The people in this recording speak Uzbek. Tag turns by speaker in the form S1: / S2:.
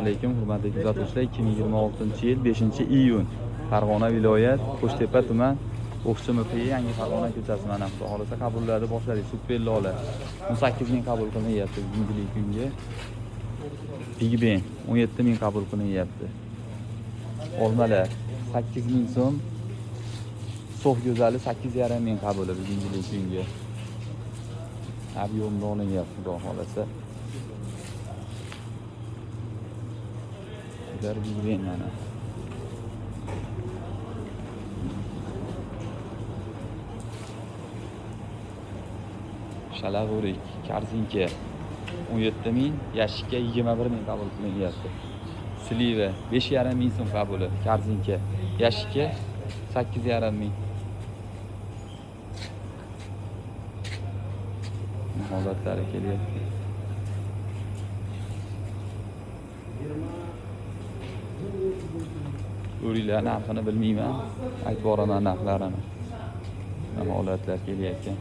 S1: Alaykum hurmatli kuzatuvchilar, 2026-yil 5-iyun Farg'ona viloyat Qo'shtepa tuman O'qchi MPI yangi Farg'ona ko'chasi mana xudo xolasa qabullarni boshladik. Super Lola 18 ming qabul qilinyapti bugungi kunga. Big Ben 17 ming qabul qilinyapti. Olmalar 8 ming so'm. So'x go'zali 8,5 ming qabuli bugungi kunga. Ob'yomda olinyapti xudo xolasa. Big Ben mana. Shalavurik, Karzinka 17 ming, Yashikka 21 ming qabul qilinyapti. Sliva 5,5 ming so'm qabuli, Karzinka, Yashikka 8,5 ming. Holatlari kelyapti. O'ringlar narxini bilmayman, aytib boraman narxlarini. Holatlar kelyapti.